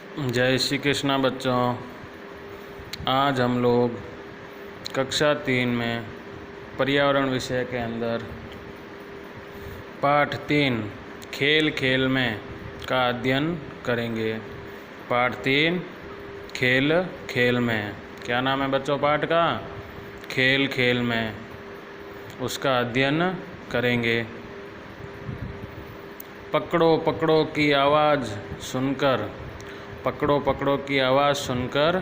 जय श्री कृष्णा बच्चों। आज हम लोग कक्षा 3 में पर्यावरण विषय के अंदर पाठ 3 खेल खेल में का अध्ययन करेंगे। पाठ 3 खेल खेल में, क्या नाम है बच्चों पाठ का? खेल खेल में, उसका अध्ययन करेंगे। पकड़ो पकड़ो की आवाज़ सुनकर, पकड़ो पकड़ो की आवाज़ सुनकर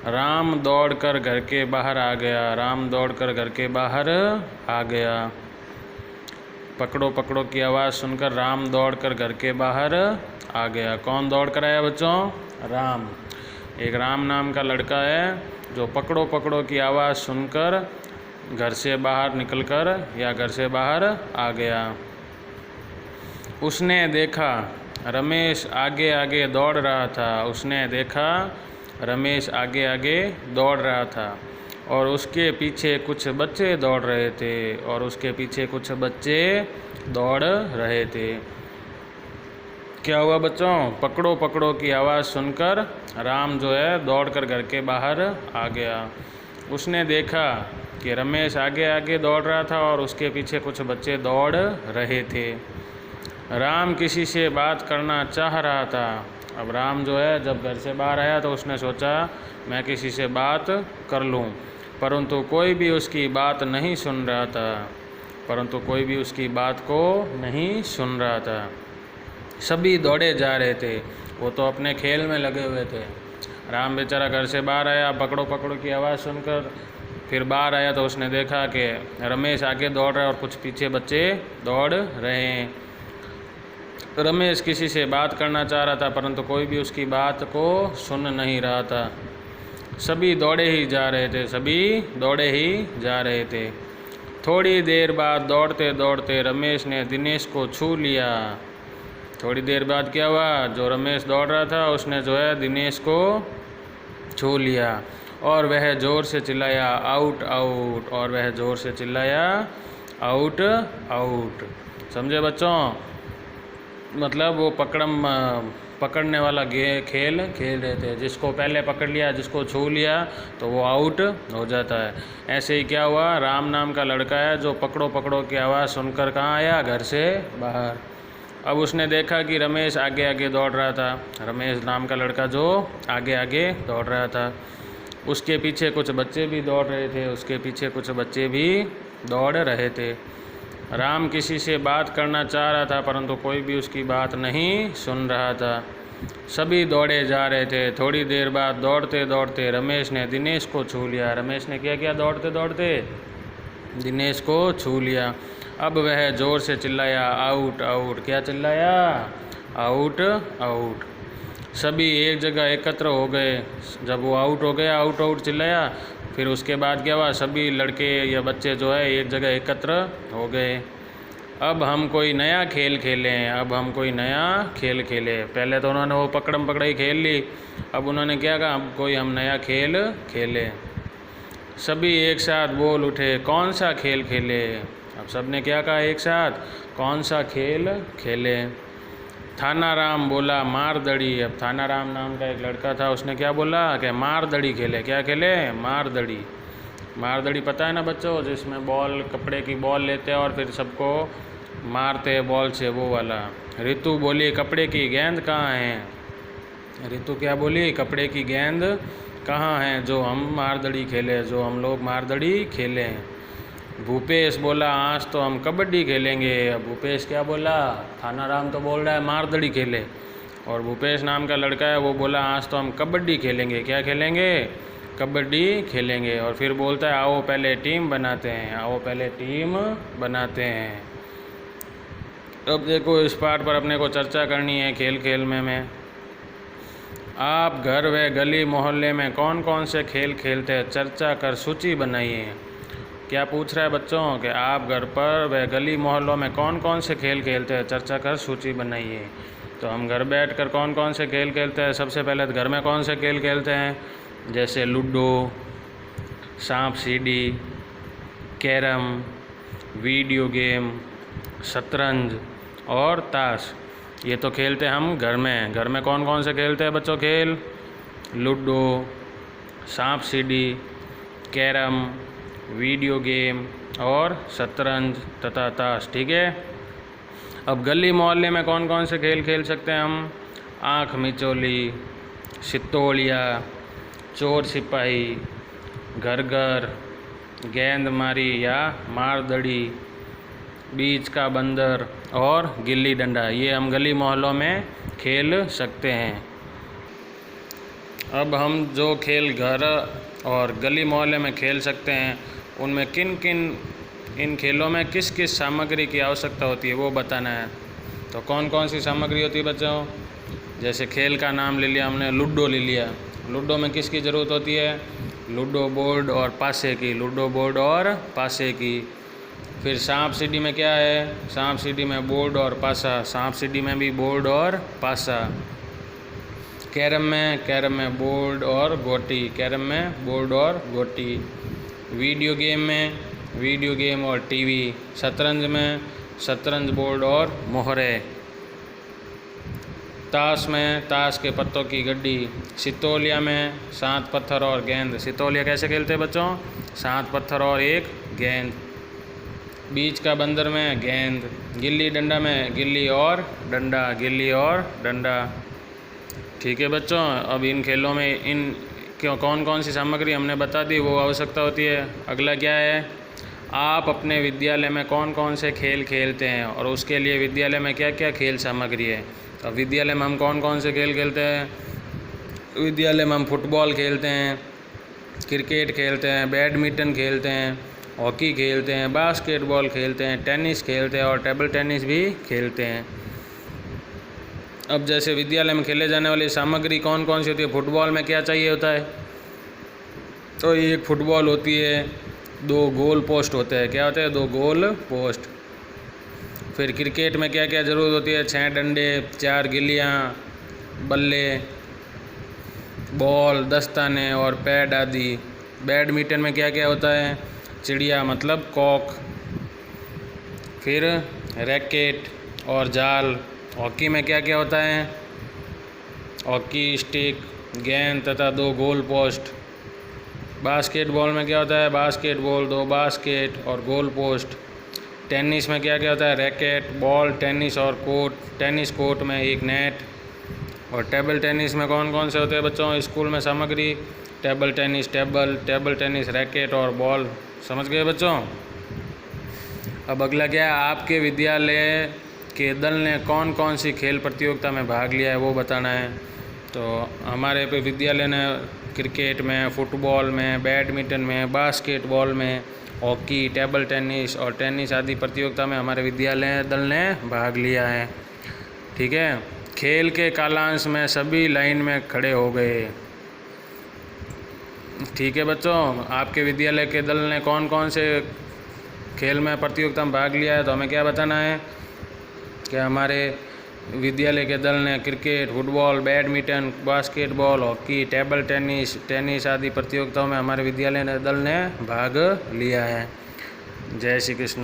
राम दौड़कर घर के बाहर आ गया। राम दौड़कर घर के बाहर आ गया। पकड़ो पकड़ो की आवाज़ सुनकर राम दौड़कर घर के बाहर आ गया। कौन दौड़ कर आया बच्चों? राम। एक राम नाम का लड़का है जो पकड़ो पकड़ो की आवाज़ सुनकर घर से बाहर निकलकर या घर से बाहर आ गया। उसने देखा रमेश आगे आगे दौड़ रहा था। उसने देखा रमेश आगे आगे दौड़ रहा था और उसके पीछे कुछ बच्चे दौड़ रहे थे। और उसके पीछे कुछ बच्चे दौड़ रहे थे। क्या हुआ बच्चों? पकड़ो पकड़ो की आवाज़ सुनकर राम जो है दौड़कर घर के बाहर आ गया। उसने देखा कि रमेश आगे आगे दौड़ रहा था और उसके पीछे कुछ बच्चे दौड़ रहे थे। राम किसी से बात करना चाह रहा था। अब राम जो है जब घर से बाहर आया तो उसने सोचा मैं किसी से बात कर लूं, परंतु कोई भी उसकी बात नहीं सुन रहा था। परंतु कोई भी उसकी बात को नहीं सुन रहा था। सभी दौड़े जा रहे थे, वो तो अपने खेल में लगे हुए थे। राम बेचारा घर से बाहर आया, पकड़ो पकड़ो की आवाज़ सुनकर फिर बाहर आया तो उसने देखा कि रमेश आगे दौड़ रहा है और कुछ पीछे बच्चे दौड़ रहे हैं। रमेश किसी से बात करना चाह रहा था, परंतु कोई भी उसकी बात को सुन नहीं रहा था। सभी दौड़े ही जा रहे थे, सभी दौड़े ही जा रहे थे। थोड़ी देर बाद दौड़ते दौड़ते रमेश ने दिनेश को छू लिया। थोड़ी देर बाद क्या हुआ? जो रमेश दौड़ रहा था उसने जो है दिनेश को छू लिया और वह ज़ोर से चिल्लाया आउट आउट। और वह ज़ोर से चिल्लाया आउट आउट। समझे बच्चों? मतलब वो पकड़ने वाला खेल खेल रहे थे। जिसको पहले पकड़ लिया, जिसको छू लिया तो वो आउट हो जाता है। ऐसे ही क्या हुआ? राम नाम का लड़का है जो पकड़ो पकड़ो की आवाज़ सुनकर कहाँ आया? घर से बाहर। अब उसने देखा कि रमेश आगे आगे दौड़ रहा था। रमेश नाम का लड़का जो आगे आगे दौड़ रहा था, उसके पीछे कुछ बच्चे भी दौड़ रहे थे। उसके पीछे कुछ बच्चे भी दौड़ रहे थे। राम किसी से बात करना चाह रहा था, परंतु कोई भी उसकी बात नहीं सुन रहा था। सभी दौड़े जा रहे थे। थोड़ी देर बाद दौड़ते दौड़ते रमेश ने दिनेश को छू लिया। रमेश ने क्या किया? दौड़ते दौड़ते दिनेश को छू लिया। अब वह ज़ोर से चिल्लाया आउट आउट। क्या चिल्लाया? Out out. सभी एक जगह एकत्र हो गए। जब वो आउट हो गया, आउट आउट चिल्लाया, फिर उसके बाद क्या हुआ? सभी लड़के या बच्चे जो है एक जगह एकत्र हो गए। अब हम कोई नया खेल खेलें। अब हम कोई नया खेल खेलें। पहले तो उन्होंने वो पकड़म पकड़ाई खेल ली, अब उन्होंने क्या कहा? हम नया खेल खेलें। सभी एक साथ बोल उठे कौन सा खेल खेले? अब सब ने क्या कहा एक साथ? कौन सा खेल खेले? थानाराम बोला मारदड़ी। अब थानाराम नाम का एक लड़का था, उसने क्या बोला कि मारदड़ी खेले। क्या खेले? मारदड़ी। मारदड़ी पता है ना बच्चों, जिसमें बॉल, कपड़े की बॉल लेते हैं और फिर सबको मारते हैं बॉल से, वो वाला। ऋतु बोली कपड़े की गेंद कहाँ है? ऋतु क्या बोली? कपड़े की गेंद कहाँ है जो हम मारदड़ी खेले, जो हम लोग मारदड़ी खेले हैं। भूपेश बोला आज तो हम कबड्डी खेलेंगे। अब भूपेश क्या बोला? थानाराम तो बोल रहा है मारदड़ी खेले, और भूपेश नाम का लड़का है वो बोला आज तो हम कबड्डी खेलेंगे। क्या खेलेंगे? कबड्डी खेलेंगे। और फिर बोलता है आओ पहले टीम बनाते हैं, आओ पहले टीम बनाते हैं। अब देखो इस पाठ पर अपने को चर्चा करनी है खेल खेल में। आप घर व गली मोहल्ले में कौन कौन से खेल खेलते हैं? चर्चा कर सूची बनाइए। क्या पूछ रहा है बच्चों कि आप घर पर व गली मोहल्लों में कौन कौन से खेल खेलते हैं? चर्चा कर सूची बनाइए। तो हम घर बैठकर कौन कौन से खेल खेलते हैं? सबसे पहले तो घर में कौन से खेल खेलते हैं? जैसे लूडो, सांप सीढ़ी, कैरम, वीडियो गेम, शतरंज और ताश। ये तो खेलते हम घर में। घर में कौन कौन से खेलते हैं बच्चों खेल? लूडो, सांप सीढ़ी, कैरम, वीडियो गेम और शतरंज तथा ताश। ठीक है। अब गली मोहल्ले में कौन कौन से खेल खेल सकते हैं हम? आँख मिचौली, सितोलिया, चोर सिपाही, घर घर, गेंद मारी या मारदड़ी, बीच का बंदर और गिल्ली डंडा। ये हम गली मोहल्लों में खेल सकते हैं। अब हम जो खेल घर और गली मोहल्ले में खेल सकते हैं उनमें किन किन इन खेलों में किस किस सामग्री की आवश्यकता होती है वो बताना है। तो कौन कौन सी सामग्री होती है बच्चों? जैसे खेल का नाम ले लिया हमने, लूडो ले लिया। लूडो में किसकी ज़रूरत होती है? लूडो बोर्ड और पासे की। लूडो बोर्ड और पासे की। फिर सांप सीढ़ी में क्या है? सांप सीढ़ी में बोर्ड और पासा। सांप सीढ़ी में भी बोर्ड और पासा। कैरम में बोर्ड और गोटी। कैरम में बोर्ड और गोटी। वीडियो गेम में वीडियो गेम और टीवी। शतरंज में शतरंज बोर्ड और मोहरे। ताश में ताश के पत्तों की गड्डी। सितोलिया में 7 पत्थर और गेंद। सितोलिया कैसे खेलते हैं बच्चों? 7 पत्थर और एक गेंद। बीच का बंदर में गेंद। गिल्ली डंडा में गिल्ली और डंडा। गिल्ली और डंडा। ठीक है बच्चों। अब इन खेलों में इन क्यों कौन कौन सी सामग्री हमने बता दी वो आवश्यकता होती है। अगला क्या है? आप अपने विद्यालय में कौन कौन से खेल खेलते हैं और उसके लिए विद्यालय में क्या क्या खेल सामग्री है। तो विद्यालय में हम कौन कौन से खेल खेलते हैं? विद्यालय में हम फुटबॉल खेलते हैं, क्रिकेट खेलते हैं, बैडमिंटन खेलते हैं, हॉकी खेलते हैं, बास्केटबॉल खेलते हैं, टेनिस खेलते हैं और टेबल टेनिस भी खेलते हैं। अब जैसे विद्यालय में खेले जाने वाली सामग्री कौन कौन सी होती है? फुटबॉल में क्या चाहिए होता है? तो एक फुटबॉल होती है, 2 गोल पोस्ट होते हैं। क्या होते हैं? 2 गोल पोस्ट। फिर क्रिकेट में क्या क्या ज़रूरत होती है? 6 डंडे, 4 गिल्लियाँ, बल्ले, बॉल, दस्ताने और पैड आदि। बैडमिंटन में क्या क्या होता है? चिड़िया मतलब कॉक, फिर रैकेट और जाल। हॉकी में क्या क्या होता है? हॉकी स्टिक, गेंद तथा 2 गोल पोस्ट। बास्केटबॉल में क्या होता है? बास्केटबॉल, 2 बास्केट और गोल पोस्ट। टेनिस में क्या क्या होता है? रैकेट, बॉल, टेनिस और कोर्ट। टेनिस कोर्ट में एक नेट। और टेबल टेनिस में कौन कौन से होते हैं बच्चों स्कूल में सामग्री? टेबल टेनिस रैकेट और बॉल। समझ गए बच्चों? अब अगला क्या है? आपके विद्यालय के दल ने कौन कौन सी खेल प्रतियोगिता में भाग लिया है वो बताना है। तो हमारे पे विद्यालय ने क्रिकेट में, फुटबॉल में, बैडमिंटन में, बास्केटबॉल में, हॉकी, टेबल टेनिस और टेनिस आदि प्रतियोगिता में हमारे विद्यालय दल ने भाग लिया है। ठीक है। खेल के कालांश में सभी लाइन में खड़े हो गए। ठीक है बच्चों। आपके विद्यालय के दल ने कौन कौन से खेल में प्रतियोगिता में भाग लिया है तो हमें क्या बताना है कि हमारे विद्यालय के दल ने cricket, football, badminton, basketball, hockey, table tennis आदि प्रतियोगिताओं में हमारे विद्यालय दल ने भाग लिया है। जय श्री कृष्ण।